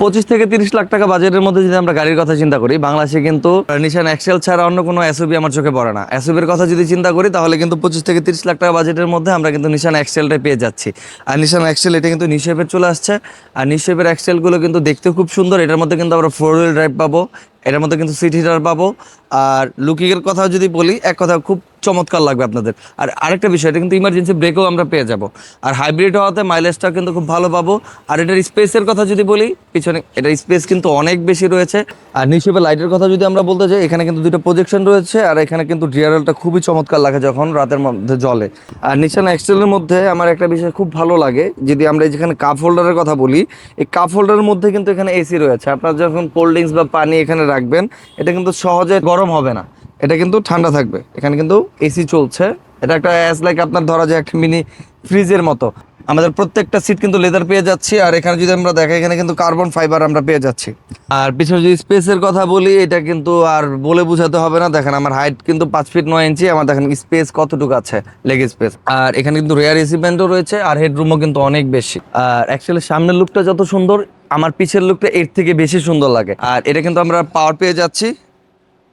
25 থেকে 30 লাখ টাকা বাজেটের মধ্যে যদি আমরা গাড়ির কথা চিন্তা করি, বাংলাদেশে কিন্তু নিশান এক্সেল ছাড়া অন্য কোনো এসইউভি আমার চোখে পড়ে না। এসইউভির কথা যদি চিন্তা করি তাহলে কিন্তু 25 থেকে 30 লাখ টাকা বাজেটের মধ্যে আমরা কিন্তু নিশান এক্সেলটাই পেয়ে যাচ্ছি। আর নিশান এক্সেল এটা কিন্তু নিউ শেপের চলে আসছে। আর নিউ শেপের এক্সেলগুলো কিন্তু দেখতে খুব সুন্দর। এটার মধ্যে কিন্তু আমরা 4 হুইল ড্রাইভ পাবো, এটার মধ্যে কিন্তু সিট হিটার পাবো। আর লুকিংয়ের কথা যদি বলি, এক কথা খুব চমৎকার লাগবে আপনাদের। আর আরেকটা বিষয়, এটা কিন্তু ইমার্জেন্সি ব্রেকও আমরা পেয়ে যাব। আর হাইব্রিড হওয়াতে মাইলেজটা কিন্তু খুব ভালো পাবো। আর এটার স্পেসের কথা যদি বলি, পিছনে এটার স্পেস কিন্তু অনেক বেশি রয়েছে। আর নিউশেপের লাইটের কথা যদি আমরা বলতে চাই, এখানে কিন্তু দুটো প্রজেকশন রয়েছে। আর এখানে কিন্তু ডিআরএলটা খুবই চমৎকার লাগে যখন রাতের মধ্যে জ্বলে। আর নিশান এক্সেলের মধ্যে আমার একটা বিষয় খুব ভালো লাগে, যদি আমরা যেখানে কাপ হোল্ডারের কথা বলি, এই কাপ হোল্ডারের মধ্যে কিন্তু এখানে এসি রয়েছে। আপনার যখন কোল্ড ড্রিঙ্কস বা পানি এখানে রাখবেন, এটা কিন্তু সহজে গরম হবে না, এটা কিন্তু ঠান্ডা থাকবে। এখানে কিন্তু এসি চলছে। এটা একটা অ্যাজ লাইক আপনার ধরা যায় একটা মিনি ফ্রিজের মতো। আমাদের প্রত্যেকটা সিট কিন্তু লেদার পেয়ে যাচ্ছি। আর এখানে যদি আমরা দেখাই, এখানে কিন্তু কার্বন ফাইবার আমরা পেয়ে যাচ্ছি। আর পিছনে যদি স্পেসের কথা বলি, এটা কিন্তু আর বলে বোঝাতে হবে না। দেখেন আমার হাইট কিন্তু 5 ফিট 9 ইঞ্চি। আমার দেখেন স্পেস কতটুকু আছে, লেগ স্পেস। আর এখানে কিন্তু রেয়ার এসি ভেন্টও রয়েছে, আর হেডরুমও কিন্তু অনেক বেশি। আর অ্যাকচুয়ালি সামনের লুকটা যত সুন্দর, আমার পিছের লুকটা এর থেকে বেশি সুন্দর লাগে। আর এটা কিন্তু আমরা পাওয়ার পেয়ে যাচ্ছি,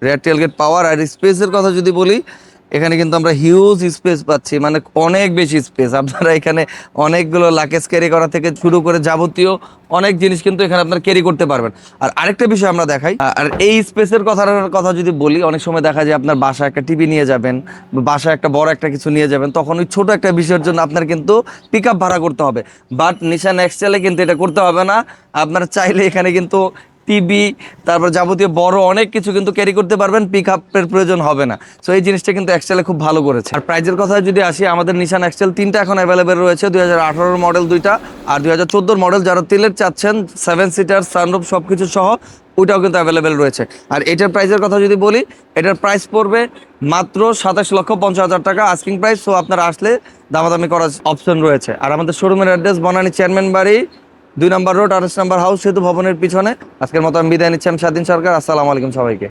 রেয়ার টেলগেট পাওয়ার। আর স্পেসের কথা যদি বলি, এখানে কিন্তু আমরা হিউজ স্পেস পাচ্ছি, মানে অনেক বেশি স্পেস। আপনারা এখানে অনেকগুলো লাকেজ ক্যারি করা থেকে শুরু করে যাবতীয় অনেক জিনিস কিন্তু এখানে আপনার ক্যারি করতে পারবেন। আর আরেকটা বিষয় আমরা দেখাই, আর এই স্পেসের কথা যদি বলি, অনেক সময় দেখা যায় আপনার বাসায় একটা টিভি নিয়ে যাবেন, বাসায় একটা বড় একটা কিছু নিয়ে যাবেন, তখন ওই ছোট একটা বিষয়ের জন্য আপনার কিন্তু পিক আপ ভাড়া করতে হবে। বাট নিশান এক্সেলে কিন্তু এটা করতে হবে না। আপনারা চাইলে এখানে কিন্তু টিভি, তারপর যাবতীয় বড় অনেক কিছু কিন্তু ক্যারি করতে পারবেন, পিক আপের প্রয়োজন হবে না। সো এই জিনিসটা কিন্তু এক্সেলে খুব ভালো করেছে। আর প্রাইজের কথা যদি আসি, আমাদের নিশান এক্সেল 3টা এখন অ্যাভেলেবেল রয়েছে। 2018 মডেল 2টা, আর 2014 মডেল। যারা তেলের চাচ্ছেন, 7 সিটার সানরুফ সব কিছু সহ, ওইটাও কিন্তু অ্যাভেলেবেল রয়েছে। আর এটার প্রাইজের কথা যদি বলি, এটার প্রাইস পড়বে মাত্র 27,50,000 টাকা আস্কিং প্রাইস। সো আপনারা আসলে দামাদামি করার অপশন রয়েছে। আর আমাদের শোরুমের অ্যাড্রেস বনানী চেয়ারম্যান বাড়ি, 2 নম্বর রোড, 28 নম্বর হাউস, সেতু ভবনের পিছনে। আজকের মতো আমি বিদায় নিচ্ছি। আমি স্বাধীন সরকার। আসসালামু আলাইকুম সবাইকে।